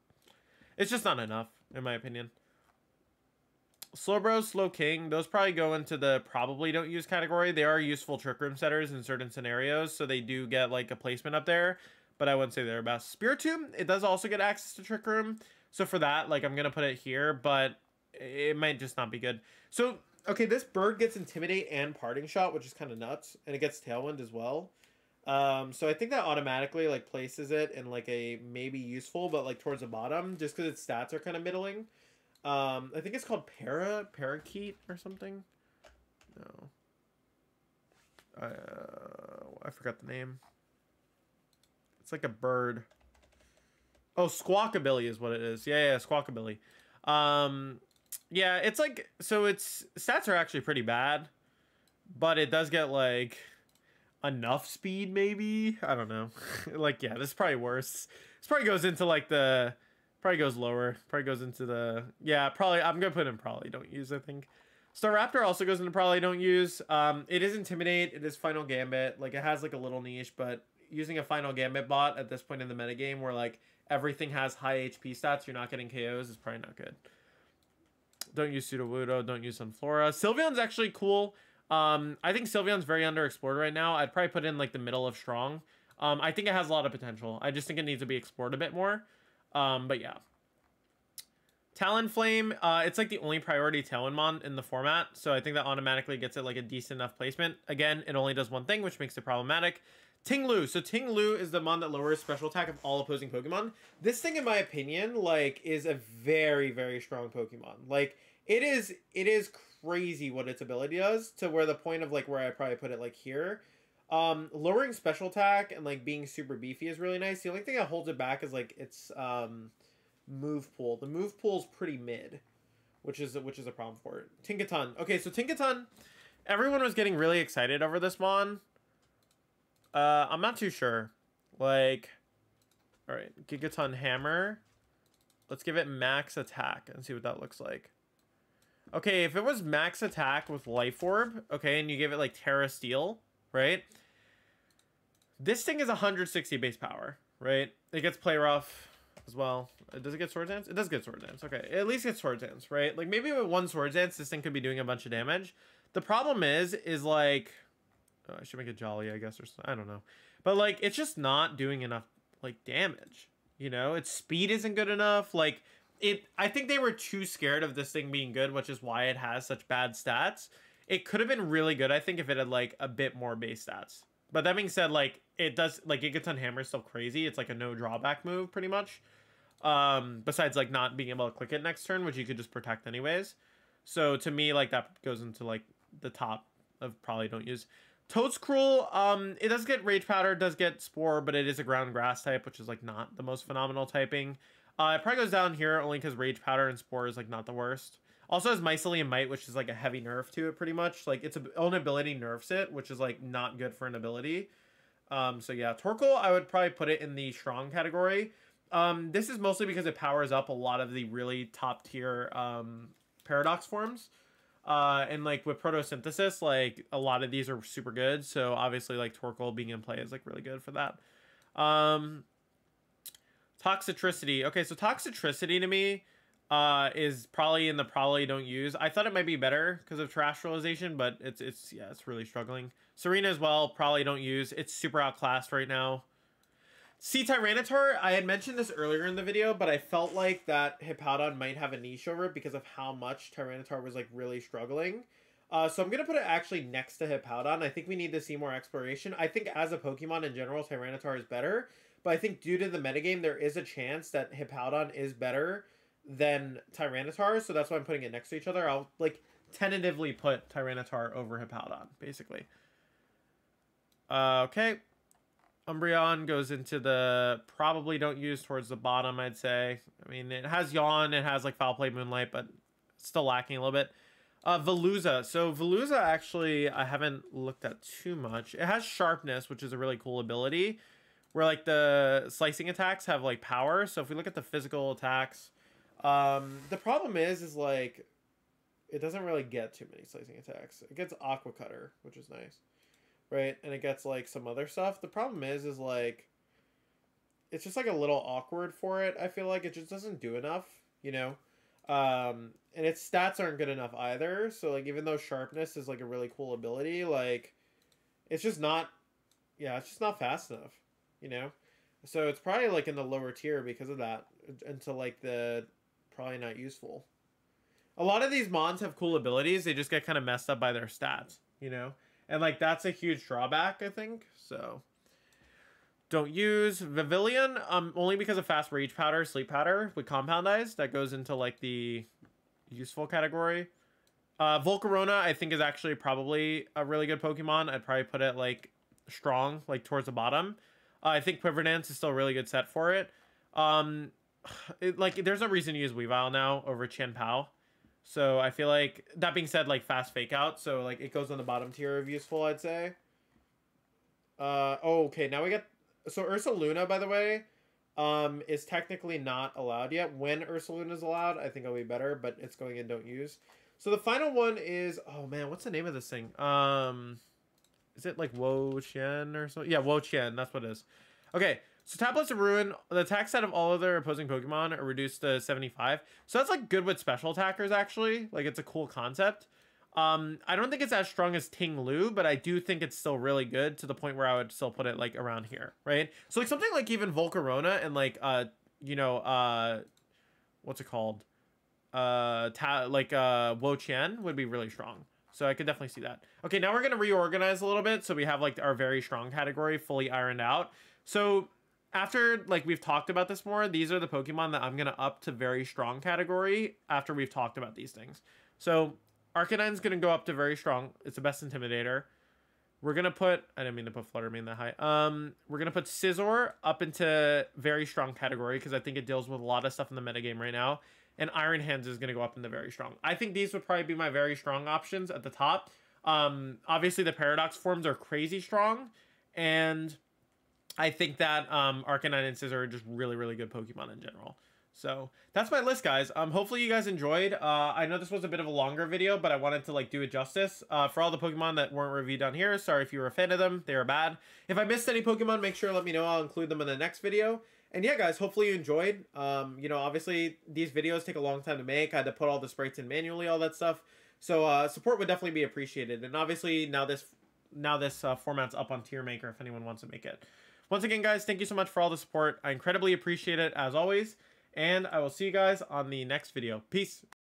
Speaker 1: it's just not enough, in my opinion. Slowbro, Slowking, those probably go into the probably don't use category. They are useful Trick Room setters in certain scenarios, so they do get like a placement up there, but I wouldn't say they're best. Spiritomb, it does also get access to Trick Room, so for that, like I'm going to put it here, but it might just not be good. So, okay, this bird gets Intimidate and Parting Shot, which is kind of nuts, and it gets Tailwind as well. So I think that automatically like places it in like a maybe useful, but like towards the bottom, just because its stats are kind of middling. I think it's called Parakeet or something. No, I forgot the name. It's like a bird. Oh, Squawkabilly is what it is. Yeah, Squawkabilly. Yeah, it's like, so its stats are actually pretty bad, but it does get like enough speed, maybe. I don't know. Like, yeah, this is probably worse. This probably goes into like the, probably goes lower. Probably goes into the, yeah, probably, I'm gonna put in probably don't use, I think. Staraptor also goes into probably don't use. It is Intimidate, it is Final Gambit. Like, it has like a little niche, but using a Final Gambit bot at this point in the metagame where like everything has high HP stats, you're not getting KOs, is probably not good. Don't use Sudowoodo, don't use Sunflora. Sylveon's actually cool. I think Sylveon's very underexplored right now. I'd probably put it in like the middle of strong. I think it has a lot of potential. I just think it needs to be explored a bit more. But yeah. Talonflame, it's like the only priority Tailwind mon in the format, so I think that automatically gets it like a decent enough placement. Again, it only does one thing, which makes it problematic. Ting-Lu. So Ting-Lu is the mon that lowers special attack of all opposing Pokemon. This thing, in my opinion, like, is a very, very strong Pokemon. Like, it is crazy what its ability does, to where the point of, like, where I probably put it, like, here. Lowering special attack and, like, being super beefy is really nice. The only thing that holds it back is, like, its, move pool. The move pool is pretty mid, which is a problem for it. Tinkaton. Okay, so Tinkaton, everyone was getting really excited over this mon. I'm not too sure. Like, all right, Gigaton Hammer. Let's give it max attack and see what that looks like. Okay, if it was max attack with Life Orb, okay, and you give it like Terra Steel, right? This thing is 160 base power, right? It gets Play Rough as well. Does it get Sword Dance? It does get Sword Dance. Okay, it at least gets Sword Dance, right? Like, maybe with one Sword Dance, this thing could be doing a bunch of damage. The problem is like, oh, I should make it Jolly, I guess, or something. I don't know. But, like, it's just not doing enough, like, damage. You know? Its speed isn't good enough. Like, I think they were too scared of this thing being good, which is why it has such bad stats. It could have been really good, I think, if it had, like, a bit more base stats. But that being said, like, it does, like, Gigaton Hammer is still crazy. It's, like, a no drawback move, pretty much. Besides, like, not being able to click it next turn, which you could just protect anyways. So, to me, like, that goes into, like, the top of probably don't use. Toadscruel, it does get Rage Powder, does get Spore, but it is a ground grass type, which is, like, not the most phenomenal typing. It probably goes down here only because Rage Powder and Spore is, like, not the worst. Also has Mycelium Might, which is, like, a heavy nerf to it, pretty much. Like, its own ability nerfs it, which is, like, not good for an ability. So, yeah. Torkoal, I would probably put it in the strong category. This is mostly because it powers up a lot of the really top-tier Paradox forms. And like with Photosynthesis, like a lot of these are super good. So obviously like Torkoal being in play is like really good for that. Toxicity. Okay, so Toxicity to me is probably in the probably don't use. I thought it might be better because of Terrestrialization, but it's really struggling. Serena as well, probably don't use. It's super outclassed right now. See, Tyranitar, I had mentioned this earlier in the video, but I felt like that Hippowdon might have a niche over it because of how much Tyranitar was, like, really struggling. So I'm going to put it actually next to Hippowdon. I think we need to see more exploration. I think as a Pokemon in general, Tyranitar is better, but I think due to the metagame, there is a chance that Hippowdon is better than Tyranitar, so that's why I'm putting it next to each other. I'll, like, tentatively put Tyranitar over Hippowdon, basically. Okay. Umbreon goes into the probably don't use towards the bottom, I'd say. I mean, it has Yawn, it has like Foul Play Moonlight, but still lacking a little bit. Veluza. So Veluza actually I haven't looked at too much. It has Sharpness, which is a really cool ability, where like the slicing attacks have like power. So if we look at the physical attacks, the problem is like it doesn't really get too many slicing attacks. It gets Aqua Cutter, which is nice. Right, and it gets like some other stuff. The problem is like it's just like a little awkward for it. I feel like it just doesn't do enough, you know. And its stats aren't good enough either. So like even though Sharpness is like a really cool ability, like it's just not, yeah, it's just not fast enough, you know. So it's probably like in the lower tier because of that. Until like the probably not useful. A lot of these mons have cool abilities. They just get kind of messed up by their stats, you know. And, like, that's a huge drawback, I think. So, don't use Vivillon, only because of fast Rage Powder, Sleep Powder with Compound Eyes. That goes into, like, the useful category. Volcarona, I think, is actually probably a really good Pokemon. I'd probably put it, like, strong, like, towards the bottom. I think Quiver Dance is still a really good set for it. Like, there's no reason to use Weavile now over Chien-Pao. So I feel like, that being said, like fast fake out. So like it goes on the bottom tier of useful, I'd say. Oh, okay. Now we get, so Ursaluna, by the way, is technically not allowed yet. When Ursaluna is allowed, I think it'll be better, but it's going in don't use. So the final one is, oh man, what's the name of this thing? Is it like Wo-Chien or something? Yeah, Wo-Chien, that's what it is. Okay. So Tablets of Ruin, the attack set of all other opposing Pokemon are reduced to 75. So that's like good with special attackers, actually. Like it's a cool concept. I don't think it's as strong as Ting-Lu, but I do think it's still really good to the point where I would still put it like around here, right? So like something like even Volcarona and like you know, what's it called? Wo Qian would be really strong. So I could definitely see that. Okay, now we're gonna reorganize a little bit so we have like our very strong category fully ironed out. So after like we've talked about this more, these are the Pokemon that I'm gonna up to very strong category after we've talked about these things. So Arcanine's gonna go up to very strong. It's the best Intimidator. We're gonna put, I didn't mean to put Fluttermane that high. We're gonna put Scizor up into very strong category because I think it deals with a lot of stuff in the metagame right now. And Iron Hands is gonna go up into very strong. I think these would probably be my very strong options at the top. Obviously the Paradox forms are crazy strong, and I think that Arcanine and Scizor are just really, really good Pokemon in general. So that's my list, guys. Hopefully you guys enjoyed. I know this was a bit of a longer video, but I wanted to like do it justice. For all the Pokemon that weren't reviewed down here, sorry if you were a fan of them. They were bad. If I missed any Pokemon, make sure to let me know. I'll include them in the next video. And yeah, guys, hopefully you enjoyed. You know, obviously these videos take a long time to make. I had to put all the sprites in manually, all that stuff. So support would definitely be appreciated. And obviously now this format's up on Tier Maker if anyone wants to make it. Once again, guys, thank you so much for all the support. I incredibly appreciate it as always. And I will see you guys on the next video. Peace.